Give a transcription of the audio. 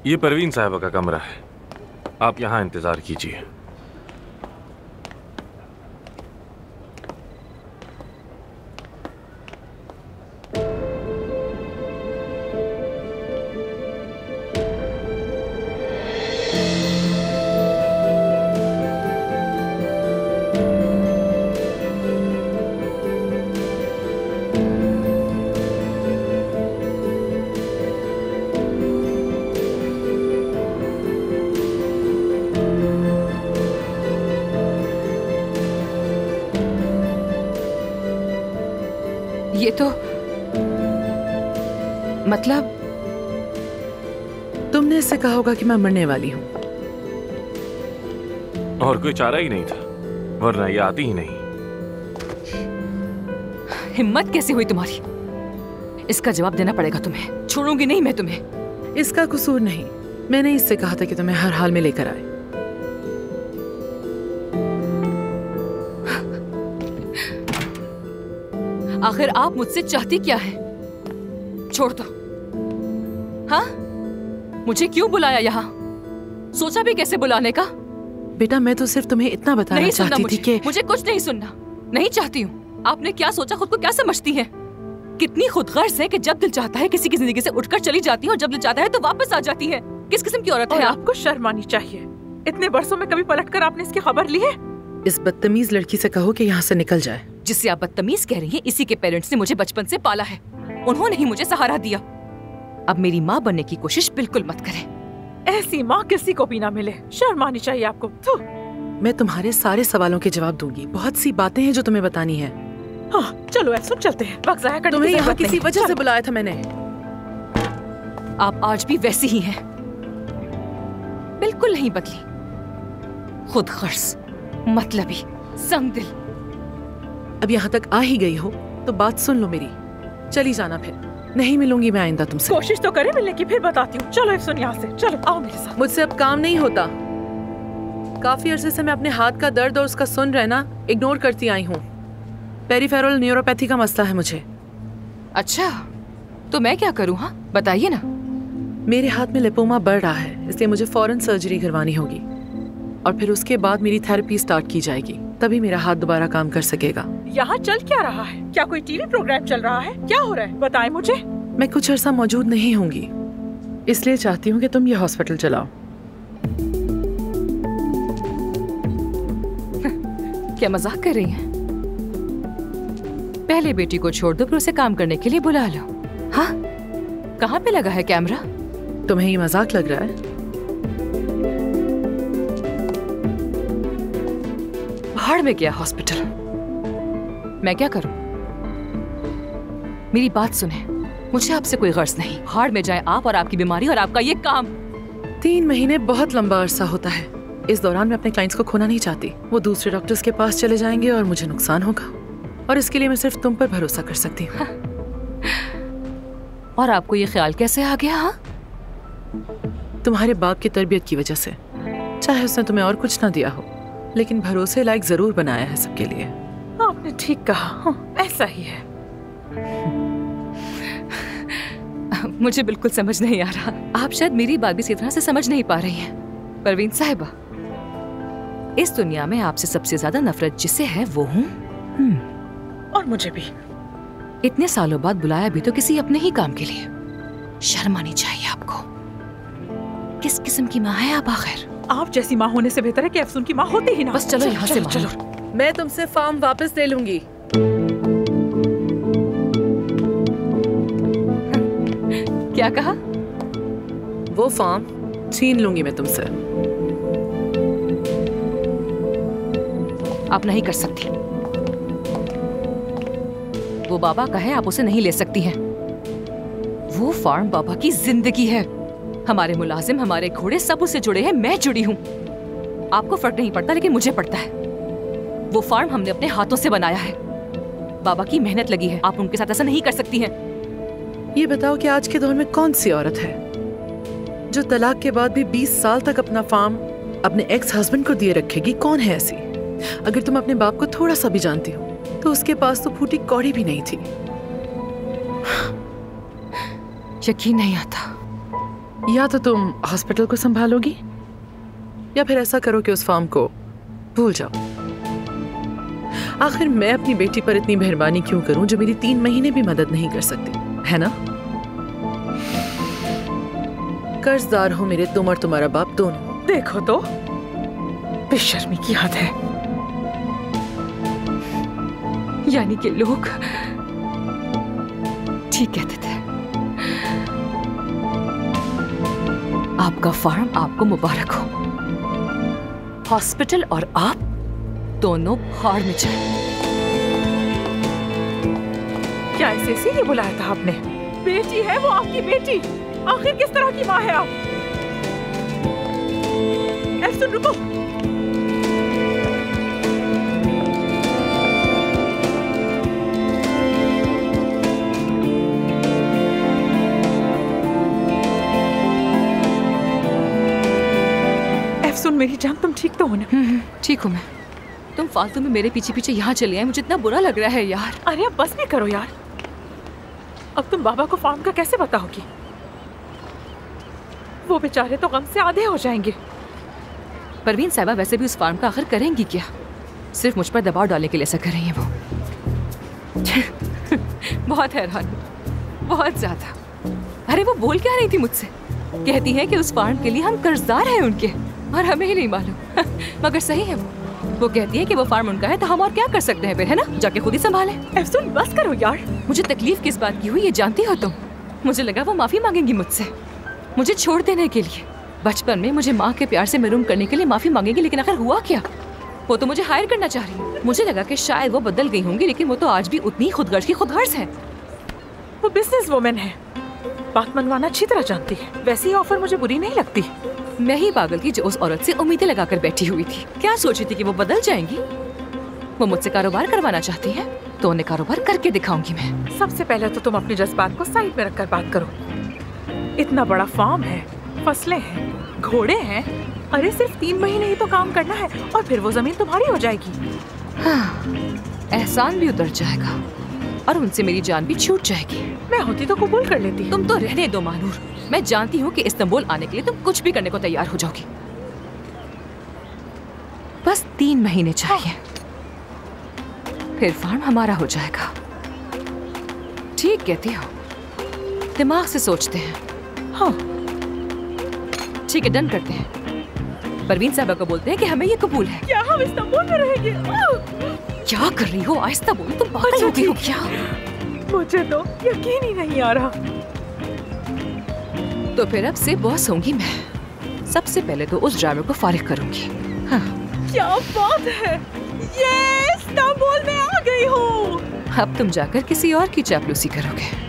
ये परवीन साहिबा का कमरा है, आप यहाँ इंतजार कीजिए। ये तो मतलब तुमने इससे कहा होगा कि मैं मरने वाली हूँ। और कोई चारा ही नहीं था, वरना ये आती ही नहीं। हिम्मत कैसे हुई तुम्हारी? इसका जवाब देना पड़ेगा तुम्हें, छोड़ूंगी नहीं मैं तुम्हें। इसका कसूर नहीं, मैंने इससे कहा था कि तुम्हें हर हाल में लेकर आए। आखिर आप मुझसे चाहती क्या है? छोड़ दो। हाँ, मुझे क्यों बुलाया यहाँ? सोचा भी कैसे बुलाने का? बेटा मैं तो सिर्फ तुम्हें इतना बताना चाहती थी कि मुझे कुछ नहीं सुनना, नहीं चाहती हूँ। आपने क्या सोचा, खुद को क्या समझती है? कितनी खुदगर्ज है कि जब दिल चाहता है किसी की जिंदगी से उठकर चली जाती है और जब दिल चाहता है तो वापस आ जाती है। किस किस्म की औरत है आप? आपको शर्म आनी चाहिए। इतने बरसों में कभी पलटकर आपने इसकी खबर ली है? इस बदतमीज लड़की से कहो कि यहाँ से निकल जाए। जिसे आप बदतमीज कह रही हैं, इसी के पेरेंट्स ने मुझे बचपन से पाला है। उन्होंने ही मुझे सहारा दिया। अब मेरी माँ बनने की कोशिश बिल्कुल मत करें। ऐसी माँ किसी को भी ना मिले, शर्म आनी चाहिए आपको। मैं तुम्हारे सारे सवालों के जवाब दूंगी। बहुत सी बातें हैं जो तुम्हें बतानी है। हाँ, चलो ऐसा चलते हैं। वक्त ज़ाया करने तुम्हें की यहाँ ज़रूरत किसी नहीं। वजह से बुलाया था मैंने। आप आज भी वैसी ही हैं, बिल्कुल नहीं बदली। खुदगर्ज, मतलबी, संगदिल। अब यहाँ तक आ ही गई हो तो बात सुन लो मेरी। चली जाना, फिर नहीं मिलूंगी मैं आइंदा तुमसे। कोशिश तो करे मिलने की, फिर बताती हूँ। चलो सुन यहाँ से, चलो आओ मेरे साथ। मुझसे अब काम नहीं होता। काफी अरसे से मैं अपने हाथ का दर्द और उसका सुन रहना इग्नोर करती आई हूँ। पेरिफेरल न्यूरोपैथी का मसला है मुझे। अच्छा, तो मैं क्या करूँ? हाँ बताइए ना। मेरे हाथ में लिपोमा बढ़ रहा है, इसलिए मुझे फौरन सर्जरी करवानी होगी और फिर उसके बाद मेरी थेरेपी स्टार्ट की जाएगी, तभी मेरा हाथ दोबारा काम कर सकेगा। यहाँ चल क्या रहा है? क्या कोई टीवी प्रोग्राम चल रहा है? क्या हो रहा है बताएं मुझे। मैं कुछ अर्सा मौजूद नहीं होंगी, इसलिए चाहती हूँ कि तुम ये हॉस्पिटल चलाओ। क्या मजाक कर रही हैं? पहले बेटी को छोड़ दो, फिर उसे काम करने के लिए बुला लो। हाँ, कहाँ पे लगा है कैमरा? तुम्हें ये मजाक लग रहा है? भाड़ में गया हॉस्पिटल। मैं क्या करूं? मेरी बात सुने, मुझे आपसे कोई गर्ज नहीं। भाड़ में जाए आप और आपकी बीमारी और आपका ये काम। 3 महीने बहुत लंबा अरसा होता है। इस दौरान मैं अपने क्लाइंट्स को खोना नहीं चाहती। वो दूसरे डॉक्टर्स के पास चले जाएंगे और मुझे नुकसान होगा, और इसके लिए मैं सिर्फ तुम पर भरोसा कर सकती हूँ। और आपको ये ख्याल कैसे आ गया? हाँ, तुम्हारे बाप की तरबियत की वजह से। चाहे उसने तुम्हें और कुछ ना दिया हो, लेकिन भरोसे लायक जरूर बनाया है सबके लिए। आपने ठीक कहा। हाँ, ऐसा ही है। मुझे बिल्कुल समझ नहीं आ रहा। आप शायद मेरी बात भी इसी तरह से समझ नहीं पा रही हैं। परवीन साहिबा, इस दुनिया में आपसे सबसे ज्यादा नफरत जिसे है वो हूँ। और मुझे भी। इतने सालों बाद बुलाया भी तो किसी अपने ही काम के लिए। शर्म आनी चाहिए आपको। किस किस्म की माँ है आप आखिर? आप जैसी माँ होने से बेहतर है कि अफसून की माँ होती ही ना। बस चलो यहाँ से। चलो, मैं तुमसे फार्म वापस ले लूंगी। क्या कहा? वो फार्म छीन लूंगी मैं तुमसे। आप नहीं कर सकती। वो बाबा का है, आप उसे नहीं ले सकती हैं। वो फार्म बाबा की जिंदगी है। हमारे मुलाजिम, हमारे घोड़े सब उससे जुड़े हैं। मैं जुड़ी हूँ। आपको फर्क नहीं पड़ता, लेकिन मुझे पड़ता है। वो फार्म हमने अपने हाथों से बनाया है। बाबा की मेहनत लगी है। आप उनके साथ ऐसा नहीं कर सकती हैं। ये बताओ कि आज के दौर में कौन सी औरत है जो तलाक के बाद भी 20 साल तक अपना फार्म अपने एक्स हस्बैंड को दिए रखेगी? कौन है ऐसी? अगर तुम अपने बाप को थोड़ा सा भी जानती हो तो उसके पास तो फूटी कौड़ी भी नहीं थी। यकीन नहीं आता। या तो तुम हॉस्पिटल को संभालोगी या फिर ऐसा करो कि उस फार्म को भूल जाओ। आखिर मैं अपनी बेटी पर इतनी मेहरबानी क्यों करूं जो मेरी 3 महीने भी मदद नहीं कर सकती, है ना? कर्जदार हो मेरे तुम और तुम्हारा बाप दोनों। देखो तो, बेशर्मी की हद है। यानी कि लोग ठीक कहते थे। आपका फार्म आपको मुबारक हो। हॉस्पिटल और आप दोनों भाड़ में जाए। क्या ऐसे इसीलिए बुलाया था आपने? बेटी है वो आपकी बेटी। आखिर किस तरह की माँ है आप? सुन, रुको। सुन मेरी जान, तुम ठीक तो हो ना? ठीक हूँ मैं। तुम फालतू में मेरे पीछे पीछे यहाँ चले आए, मुझे इतना बुरा लग रहा है यार। अरे अब बस भी करो यार। अब तुम बाबा को फार्म का कैसे बताओगी? वो बेचारे तो गम से आधे हो जाएंगे। परवीन साहिबा वैसे भी उस फार्म का आखिर करेंगी क्या? सिर्फ मुझ पर दबाव डालने के लिए ऐसा कर रही हैं वो। बहुत हैरान हूँ, बहुत ज्यादा। अरे वो बोल क्या रही थी मुझसे? कहती है कि उस फार्म के लिए हम कर्जदार हैं उनके और हमें ही नहीं मालूम। मगर सही है वो कहती है कि वो फार्म उनका है तो हम और क्या कर सकते हैं फिर, है ना? जाके खुद ही संभालें। सुन बस करो यार। मुझे तकलीफ किस बात की हुई ये जानती हो तुम? मुझे लगा वो माफी मांगेंगी मुझसे, मुझे छोड़ देने के लिए। बचपन में मुझे माँ के प्यार से महरूम करने के लिए माफी मांगेगी, लेकिन आखिर हुआ क्या? वो तो मुझे हायर करना चाह रही है। मुझे लगा कि शायद वो बदल गई होंगी, लेकिन वो तो आज भी उतनी खुदगर्ज की खुदगर्ज है। वो बिजनेस वुमेन है, बात मनवाना अच्छी तरह जानती है। वैसी ऑफर मुझे बुरी नहीं लगती। मैं ही पागल थी जो उस औरत से उम्मीदें लगाकर बैठी हुई थी। क्या सोची थी कि वो बदल जाएंगी? वो मुझसे कारोबार करवाना चाहती है तो उन्हें कारोबार करके दिखाऊंगी मैं। सबसे पहले तो तुम अपने जज्बात को साइड में रखकर बात करो। इतना बड़ा फार्म है, फसलें हैं, घोड़े हैं। अरे सिर्फ 3 महीने ही तो काम करना है और फिर वो जमीन तुम्हारी हो जाएगी। हाँ, एहसान भी उतर जाएगा और उनसे मेरी जान भी छूट जाएगी। मैं होती तो कबूल कर लेती। तुम तो रहने दो मानूर। मैं जानती हूँ कि इस्तांबुल आने के लिए तुम कुछ भी करने को तैयार हो जाओगी। बस 3 महीने चाहिए, फिर फार्म हमारा हो जाएगा। ठीक कहती हो, दिमाग से सोचते हैं। हाँ ठीक है, डन करते हैं। परवीन साहबा को बोलते हैं कि हमें ये कबूल है। क्या हम इस्तांबुल में रहेंगे? क्या कर रही हो? आहिस्ता बोलो, तुम पागल हो गई हो क्या? मुझे तो यकीन ही नहीं आ रहा। तो फिर अब से बॉस होंगी मैं। सबसे पहले तो उस ड्राइवर को फारिग करूंगी। हाँ। क्या बात है, ये इस्तांबुल में आ गई हूँ। अब तुम जाकर किसी और की चापलूसी करोगे।